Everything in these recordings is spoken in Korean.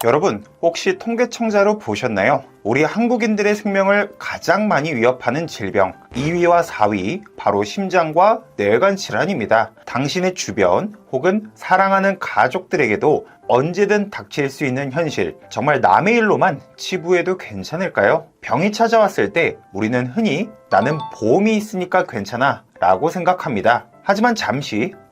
여러분, 혹시 통계청자로 보셨나요? 우리 한국인들의 생명을 가장 많이 위협하는 질병 2위와 4위, 바로 심장과 뇌관 질환입니다. 당신의 주변 혹은 사랑하는 가족들에게도 언제든 닥칠 수 있는 현실, 정말 남의 일로만 치부해도 괜찮을까요? 병이 찾아왔을 때 우리는 흔히 나는 보험이 있으니까 괜찮아 라고 생각합니다. 하지만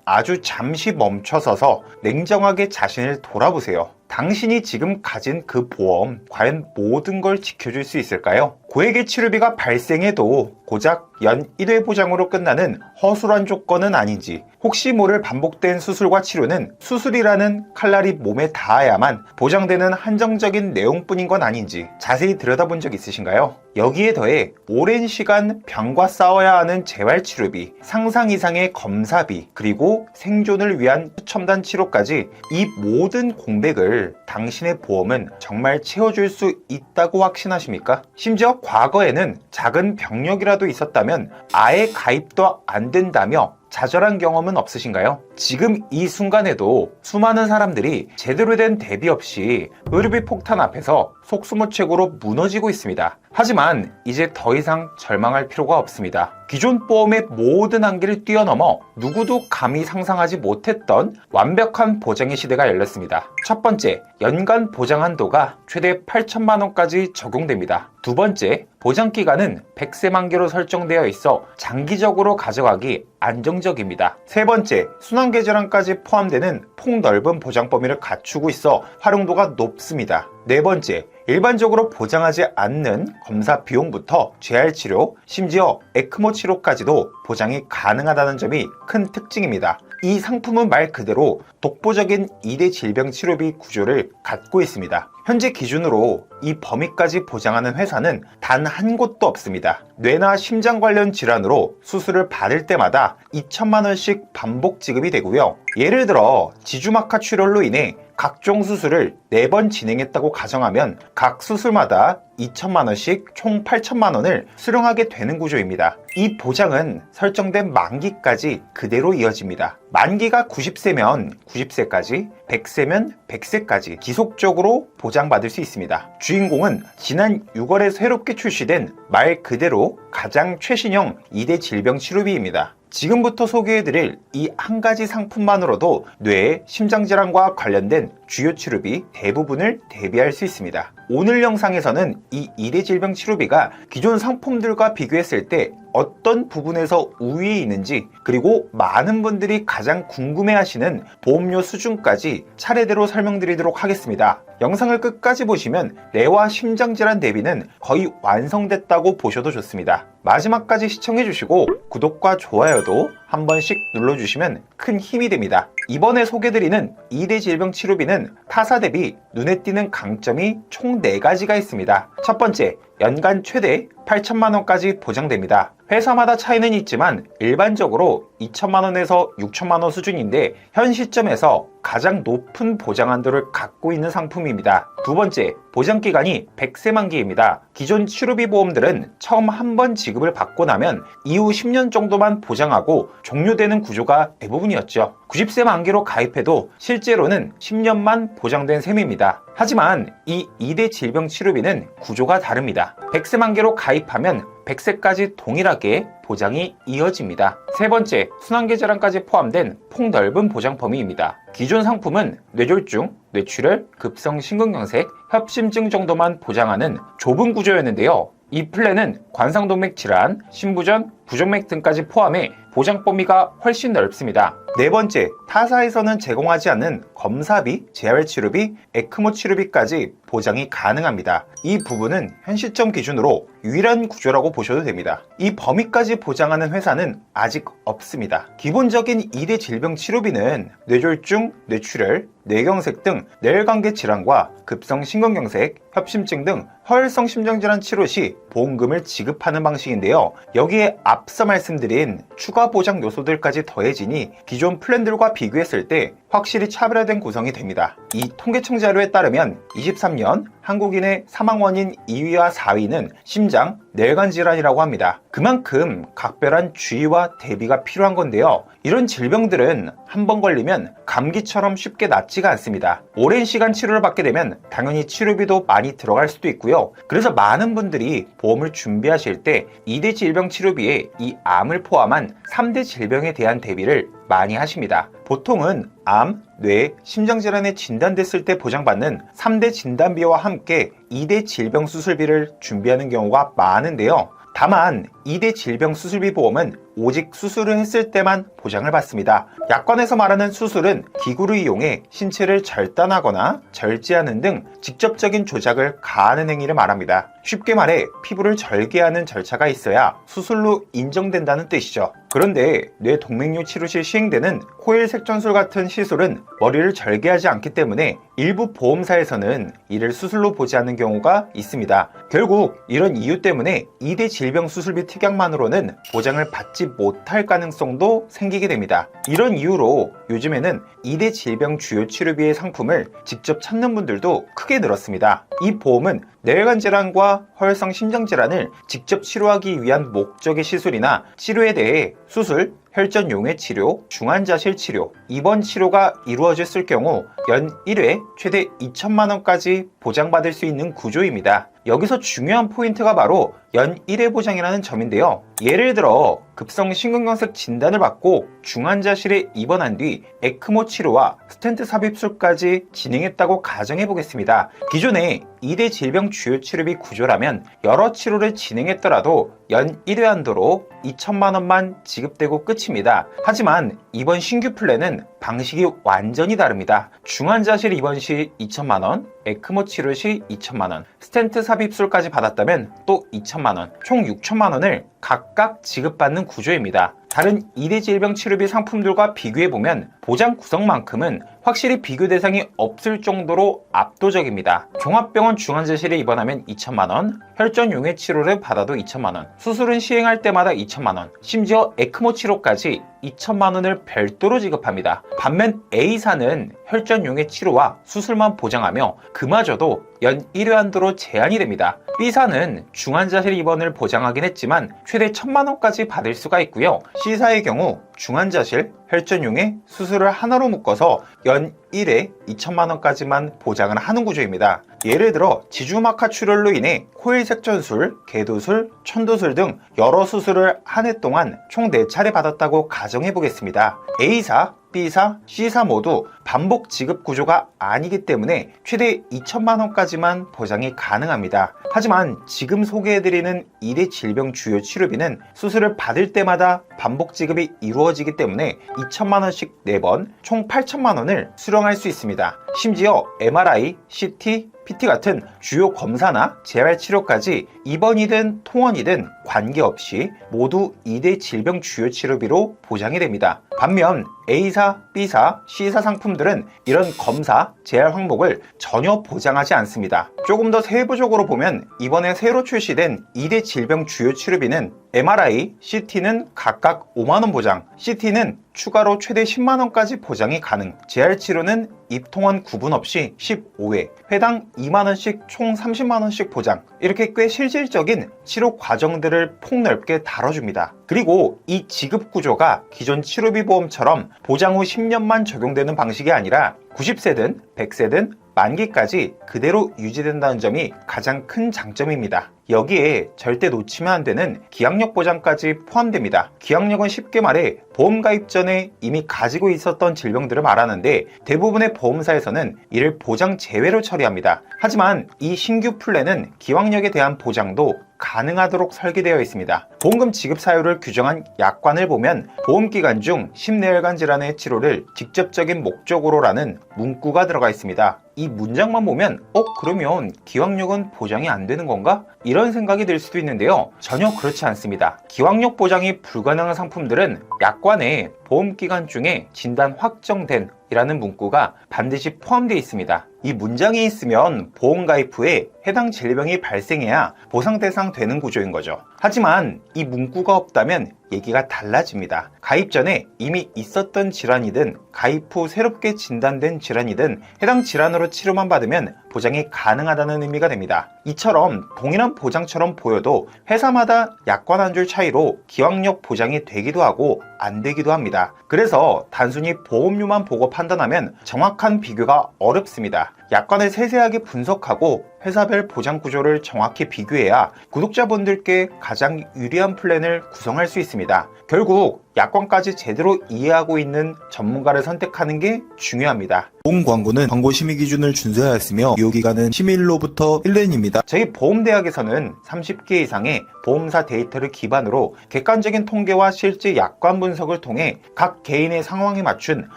아주 잠시 멈춰서서 냉정하게 자신을 돌아보세요. 당신이 지금 가진 그 보험, 과연 모든 걸 지켜줄 수 있을까요? 고액의 치료비가 발생해도 고작 연 1회 보장으로 끝나는 허술한 조건은 아닌지, 혹시 모를 반복된 수술과 치료는 수술이라는 칼날이 몸에 닿아야만 보장되는 한정적인 내용뿐인 건 아닌지 자세히 들여다본 적 있으신가요? 여기에 더해 오랜 시간 병과 싸워야 하는 재활치료비, 상상 이상의 검사비, 그리고 생존을 위한 최첨단 치료까지, 이 모든 공백을 당신의 보험은 정말 채워줄 수 있다고 확신하십니까? 심지어 과거에는 작은 병력이라도 있었다면 아예 가입도 안 된다며 좌절한 경험은 없으신가요? 지금 이 순간에도 수많은 사람들이 제대로 된 대비 없이 의료비 폭탄 앞에서 속수무책으로 무너지고 있습니다. 하지만 이제 더 이상 절망할 필요가 없습니다. 기존 보험의 모든 한계를 뛰어넘어 누구도 감히 상상하지 못했던 완벽한 보장의 시대가 열렸습니다. 첫 번째, 연간 보장 한도가 최대 8천만 원까지 적용됩니다. 두 번째, 보장 기간은 100세 만기로 설정되어 있어 장기적으로 가져가기 안정적입니다. 세 번째, 순환계 질환까지 포함되는 폭넓은 보장 범위를 갖추고 있어 활용도가 높습니다. 네 번째, 일반적으로 보장하지 않는 검사 비용부터 재활치료, 심지어 에크모 치료까지도 보장이 가능하다는 점이 큰 특징입니다. 이 상품은 말 그대로 독보적인 2대 질병 치료비 구조를 갖고 있습니다. 현재 기준으로 이 범위까지 보장하는 회사는 단 한 곳도 없습니다. 뇌나 심장 관련 질환으로 수술을 받을 때마다 2천만 원씩 반복 지급이 되고요. 예를 들어 지주막하 출혈로 인해 각종 수술을 4번 진행했다고 가정하면 각 수술마다 2천만 원씩 총 8천만 원을 수령하게 되는 구조입니다. 이 보장은 설정된 만기까지 그대로 이어집니다. 만기가 90세면 90세까지, 100세면 100세까지 지속적으로 보장받을 수 있습니다. 주인공은 지난 6월에 새롭게 출시된 말 그대로 가장 최신형 2대 질병 치료비입니다. 지금부터 소개해드릴 이 한 가지 상품만으로도 뇌, 심장질환과 관련된 주요 치료비 대부분을 대비할 수 있습니다. 오늘 영상에서는 이 2대 질병 치료비가 기존 상품들과 비교했을 때 어떤 부분에서 우위에 있는지, 그리고 많은 분들이 가장 궁금해하시는 보험료 수준까지 차례대로 설명드리도록 하겠습니다. 영상을 끝까지 보시면 뇌와 심장질환 대비는 거의 완성됐다고 보셔도 좋습니다. 마지막까지 시청해주시고 구독과 좋아요도 한 번씩 눌러주시면 큰 힘이 됩니다. 이번에 소개드리는 2대 질병 치료비는 타사 대비 눈에 띄는 강점이 총 4가지가 있습니다. 첫 번째, 연간 최대 8천만 원까지 보장됩니다. 회사마다 차이는 있지만 일반적으로 2천만 원에서 6천만 원 수준인데 현 시점에서 가장 높은 보장 한도를 갖고 있는 상품입니다. 두 번째, 보장 기간이 100세 만기입니다. 기존 치료비 보험들은 처음 한 번 지급을 받고 나면 이후 10년 정도만 보장하고 종료되는 구조가 대부분이었죠. 90세 만기로 가입해도 실제로는 10년만 보장된 셈입니다. 하지만 이 2대 질병 치료비는 구조가 다릅니다. 100세 만기로 가입하면 100세까지 동일하게 보장이 이어집니다. 세 번째, 순환계 질환까지 포함된 폭넓은 보장 범위입니다. 기존 상품은 뇌졸중, 뇌출혈, 급성 심근경색, 협심증 정도만 보장하는 좁은 구조였는데요. 이 플랜은 관상동맥 질환, 심부전, 부정맥 등까지 포함해 보장 범위가 훨씬 넓습니다. 네 번째, 타사에서는 제공하지 않는 검사비, 재활치료비, 에크모 치료비까지 보장이 가능합니다. 이 부분은 현 시점 기준으로 유일한 구조라고 보셔도 됩니다. 이 범위까지 보장하는 회사는 아직 없습니다. 기본적인 2대 질병 치료비는 뇌졸중, 뇌출혈, 뇌경색 등 뇌혈관계 질환과 급성 심근경색, 협심증 등 허혈성 심장질환 치료 시 보험금을 지급하는 방식인데요. 여기에 앞서 말씀드린 추가 보장 요소들까지 더해지니 기존 플랜들과 비교했을 때 확실히 차별화된 구성이 됩니다. 이 통계청 자료에 따르면 23년 한국인의 사망 원인 2위와 4위는 심장, 뇌관 질환이라고 합니다. 그만큼 각별한 주의와 대비가 필요한 건데요. 이런 질병들은 한번 걸리면 감기처럼 쉽게 낫지가 않습니다. 오랜 시간 치료를 받게 되면 당연히 치료비도 많이 들어갈 수도 있고요. 그래서 많은 분들이 보험을 준비하실 때 2대 질병 치료비에 이 암을 포함한 3대 질병에 대한 대비를 많이 하십니다. 보통은 암, 뇌, 심장질환에 진단됐을 때 보장받는 3대 진단비와 함께 2대 질병 수술비를 준비하는 경우가 많은데요. 다만 2대 질병 수술비 보험은 오직 수술을 했을 때만 보장을 받습니다. 약관에서 말하는 수술은 기구를 이용해 신체를 절단하거나 절제하는 등 직접적인 조작을 가하는 행위를 말합니다. 쉽게 말해 피부를 절개하는 절차가 있어야 수술로 인정된다는 뜻이죠. 그런데 뇌 동맥류 치료 시 시행되는 코일 색전술 같은 시술은 머리를 절개하지 않기 때문에 일부 보험사에서는 이를 수술로 보지 않는 경우가 있습니다. 결국 이런 이유 때문에 2대 질병 수술비 특약만으로는 보장을 받지 못할 가능성도 생기게 됩니다. 이런 이유로 요즘에는 2대 질병 주요 치료비의 상품을 직접 찾는 분들도 크게 늘었습니다. 이 보험은 뇌혈관 질환과 허혈성 심장 질환을 직접 치료하기 위한 목적의 시술이나 치료에 대해 수술, 혈전 용해 치료, 중환자실 치료, 입원 치료가 이루어졌을 경우 연 1회 최대 2천만 원까지 보장받을 수 있는 구조입니다. 여기서 중요한 포인트가 바로 연 1회 보장이라는 점인데요. 예를 들어 급성 심근경색 진단을 받고 중환자실에 입원한 뒤 에크모 치료와 스텐트 삽입술까지 진행했다고 가정해 보겠습니다. 기존에 2대 질병 주요 치료비 구조라면 여러 치료를 진행했더라도 연 1회 한도로 2천만 원만 지급되고 끝입니다. 하지만 이번 신규 플랜은 방식이 완전히 다릅니다. 중환자실 입원 시 2천만 원, 에크모 치료 시 2천만 원, 스텐트 삽입술까지 받았다면 또 2천만 원, 총 6천만 원을 각각 지급받는 구조입니다. 다른 2대 질병 치료비 상품들과 비교해보면 보장 구성만큼은 확실히 비교 대상이 없을 정도로 압도적입니다. 종합병원 중환자실에 입원하면 2천만 원, 혈전 용해 치료를 받아도 2천만 원, 수술은 시행할 때마다 2천만 원, 심지어 에크모 치료까지 2천만 원을 별도로 지급합니다. 반면 A사는 혈전 용해 치료와 수술만 보장하며 그마저도 연 1회 한도로 제한이 됩니다. B사는 중환자실 입원을 보장하긴 했지만 최대 1천만 원까지 받을 수가 있고요. C사의 경우 중환자실, 혈전 용해, 수술을 하나로 묶어서 연 1회 2천만 원까지만 보장을 하는 구조입니다. 예를 들어 지주막하 출혈로 인해 코일 색전술, 개도술, 천도술 등 여러 수술을 한 해 동안 총 4차례 받았다고 가정해 보겠습니다. A사, B사, C사 모두 반복 지급 구조가 아니기 때문에 최대 2천만 원까지만 보장이 가능합니다. 하지만 지금 소개해드리는 2대 질병 주요 치료비는 수술을 받을 때마다 반복 지급이 이루어지기 때문에 2천만 원씩 4번, 총 8천만 원을 수령할 수 있습니다. 심지어 MRI, CT, PT 같은 주요 검사나 재활 치료까지 입원이든 통원이든 관계없이 모두 2대 질병 주요 치료비로 보장이 됩니다. 반면 A사, B사, C사 상품들은 이런 검사, 재활 항목을 전혀 보장하지 않습니다. 조금 더 세부적으로 보면 이번에 새로 출시된 2대 질병 주요 치료비는 MRI, CT는 각각 5만 원 보장, CT는 추가로 최대 10만 원까지 보장이 가능, 재활 치료는 입통원 구분 없이 15회, 회당 2만 원씩 총 30만 원씩 보장, 이렇게 꽤 실질적인 치료 과정들을 폭넓게 다뤄줍니다. 그리고 이 지급 구조가 기존 치료비 보험처럼 보장 후 10년만 적용되는 방식이 아니라 90세든 100세든 만기까지 그대로 유지된다는 점이 가장 큰 장점입니다. 여기에 절대 놓치면 안 되는 기항력 보장까지 포함됩니다. 기항력은 쉽게 말해 보험 가입 전에 이미 가지고 있었던 질병들을 말하는데 대부분의 보험사에서는 이를 보장 제외로 처리합니다. 하지만 이 신규 플랜은 기왕력에 대한 보장도 가능하도록 설계되어 있습니다. 보험금 지급 사유를 규정한 약관을 보면 보험기간 중 심뇌혈관 질환의 치료를 직접적인 목적으로라는 문구가 들어가 있습니다. 이 문장만 보면 그러면 기왕력은 보장이 안 되는 건가? 이런 생각이 들 수도 있는데요. 전혀 그렇지 않습니다. 기왕력 보장이 불가능한 상품들은 약관에 보험기간 중에 진단 확정된 이라는 문구가 반드시 포함되어 있습니다. 이 문장이 있으면 보험 가입 후에 해당 질병이 발생해야 보상 대상 되는 구조인 거죠. 하지만 이 문구가 없다면 얘기가 달라집니다. 가입 전에 이미 있었던 질환이든 가입 후 새롭게 진단된 질환이든 해당 질환으로 치료만 받으면 보장이 가능하다는 의미가 됩니다. 이처럼 동일한 보장처럼 보여도 회사마다 약관 한 줄 차이로 기왕력 보장이 되기도 하고 안 되기도 합니다. 그래서 단순히 보험료만 보고 판단하면 정확한 비교가 어렵습니다. 약관을 세세하게 분석하고 회사별 보장 구조를 정확히 비교해야 구독자분들께 가장 유리한 플랜을 구성할 수 있습니다. 결국 약관까지 제대로 이해하고 있는 전문가를 선택하는 게 중요합니다. 보험 광고는 광고 심의 기준을 준수해야 했으며 유효기간은 심의일로부터 1년입니다. 저희 보험대학에서는 30개 이상의 보험사 데이터를 기반으로 객관적인 통계와 실제 약관 분석을 통해 각 개인의 상황에 맞춘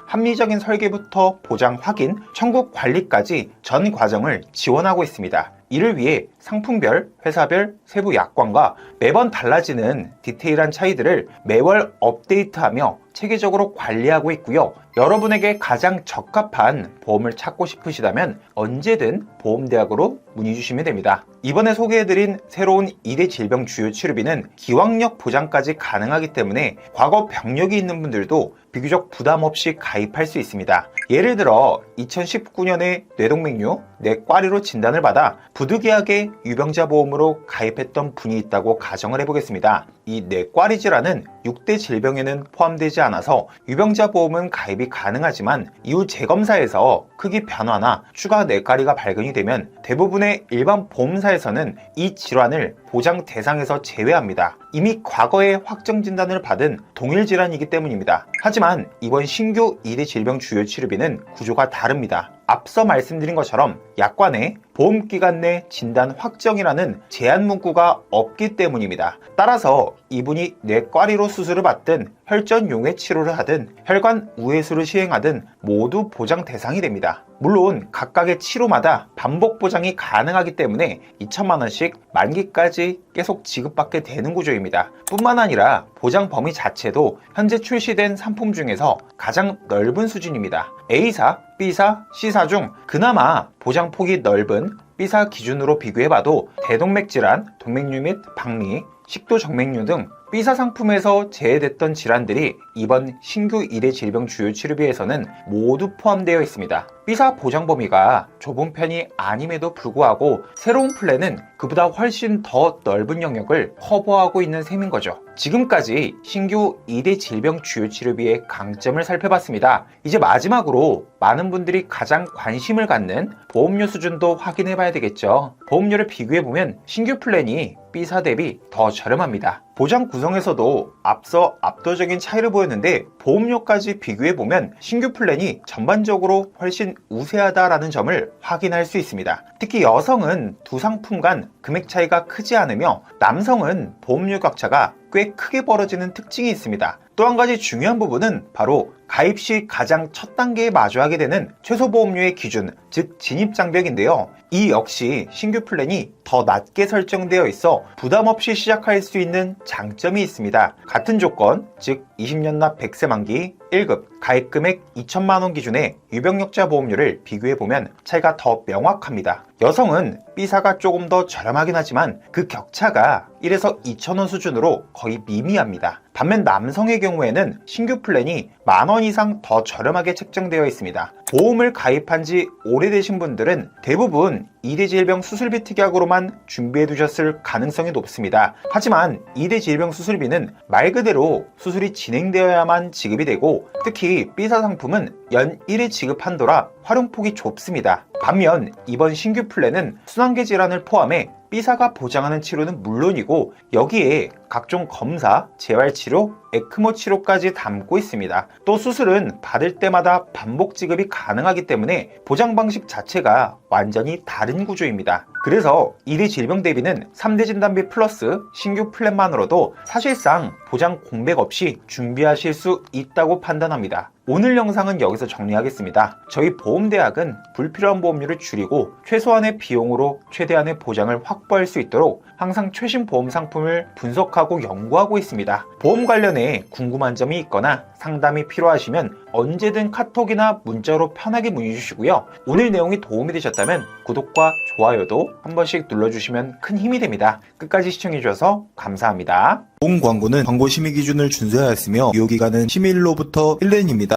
합리적인 설계부터 보장 확인, 청구 관리까지 전 과정을 지원하고 있습니다. 이를 위해 상품별, 회사별, 세부 약관과 매번 달라지는 디테일한 차이들을 매월 업데이트하며 체계적으로 관리하고 있고요. 여러분에게 가장 적합한 보험을 찾고 싶으시다면 언제든 보험대학으로 문의 주시면 됩니다. 이번에 소개해드린 새로운 2대 질병 주요 치료비는 기왕력 보장까지 가능하기 때문에 과거 병력이 있는 분들도 비교적 부담 없이 가입할 수 있습니다. 예를 들어 2019년에 뇌동맥류, 뇌꽈리로 진단을 받아 부득이하게 유병자 보험으로 가입했던 분이 있다고 가정을 해보겠습니다. 이 뇌꽈리 질환은 6대 질병에는 포함되지 않아서 유병자 보험은 가입이 가능하지만 이후 재검사에서 크기 변화나 추가 뇌꽈리가 발견이 되면 대부분의 일반 보험사에서는 이 질환을 보장 대상에서 제외합니다. 이미 과거에 확정 진단을 받은 동일 질환이기 때문입니다. 하지만 이번 신규 2대 질병 주요 치료비는 구조가 다릅니다. 앞서 말씀드린 것처럼 약관에 보험기간 내 진단 확정이라는 제한 문구가 없기 때문입니다. 따라서 이분이 뇌꽈리로 수술을 받든 혈전용해 치료를 하든 혈관 우회수를 시행하든 모두 보장 대상이 됩니다. 물론 각각의 치료마다 반복 보장이 가능하기 때문에 2천만 원씩 만기까지 계속 지급받게 되는 구조입니다. 뿐만 아니라 보장 범위 자체도 현재 출시된 상품 중에서 가장 넓은 수준입니다. A사, B사, C사 중 그나마 보장 폭이 넓은 B사 기준으로 비교해봐도 대동맥 질환, 동맥류 및 박리, 식도정맥류 등 B사 상품에서 제외됐던 질환들이 이번 신규 2대 질병 주요 치료비에서는 모두 포함되어 있습니다. B사 보장 범위가 좁은 편이 아님에도 불구하고 새로운 플랜은 그보다 훨씬 더 넓은 영역을 커버하고 있는 셈인 거죠. 지금까지 신규 2대 질병 주요 치료비의 강점을 살펴봤습니다. 이제 마지막으로 많은 분들이 가장 관심을 갖는 보험료 수준도 확인해 봐야 되겠죠. 보험료를 비교해보면 신규 플랜이 B사 대비 더 저렴합니다. 보장 구성에서도 앞서 압도적인 차이를 보였는데 보험료까지 비교해보면 신규 플랜이 전반적으로 훨씬 우세하다라는 점을 확인할 수 있습니다. 특히 여성은 두 상품 간 금액 차이가 크지 않으며 남성은 보험료 격차가 꽤 크게 벌어지는 특징이 있습니다. 또 한 가지 중요한 부분은 바로 가입 시 가장 첫 단계에 마주하게 되는 최소보험료의 기준, 즉 진입장벽인데요. 이 역시 신규 플랜이 더 낮게 설정되어 있어 부담 없이 시작할 수 있는 장점이 있습니다. 같은 조건, 즉 20년 납 100세 만기 1급 가입 금액 2천만 원 기준의 유병력자 보험료를 비교해보면 차이가 더 명확합니다. 여성은 B사가 조금 더 저렴하긴 하지만 그 격차가 1에서 2천 원 수준으로 거의 미미합니다. 반면 남성의 경우에는 신규 플랜이 10,000원 이상 더 저렴하게 책정되어 있습니다. 보험을 가입한 지 오래되신 분들은 대부분 2대 질병 수술비 특약으로만 준비해 두셨을 가능성이 높습니다. 하지만 2대 질병 수술비는 말 그대로 수술이 진행되어야만 지급이 되고 특히 B사 상품은 연 1회 지급 한도라 활용폭이 좁습니다. 반면 이번 신규 플랜은 순환계 질환을 포함해 B사가 보장하는 치료는 물론이고 여기에 각종 검사, 재활치료, 에크모 치료까지 담고 있습니다. 또 수술은 받을 때마다 반복 지급이 가능하기 때문에 보장 방식 자체가 완전히 다른 구조입니다. 그래서 2대 질병 대비는 3대 진단비 플러스 신규 플랜만으로도 사실상 보장 공백 없이 준비하실 수 있다고 판단합니다. 오늘 영상은 여기서 정리하겠습니다. 저희 보험대학은 불필요한 보험료를 줄이고 최소한의 비용으로 최대한의 보장을 확보할 수 있도록 항상 최신 보험 상품을 분석하고 연구하고 있습니다. 보험 관련해 궁금한 점이 있거나 상담이 필요하시면 언제든 카톡이나 문자로 편하게 문의 주시고요. 오늘 내용이 도움이 되셨다면 구독과 좋아요도 한 번씩 눌러주시면 큰 힘이 됩니다. 끝까지 시청해주셔서 감사합니다. 보험 광고는 광고 심의 기준을 준수하였으며 유효기간은 심의일로부터 1년입니다.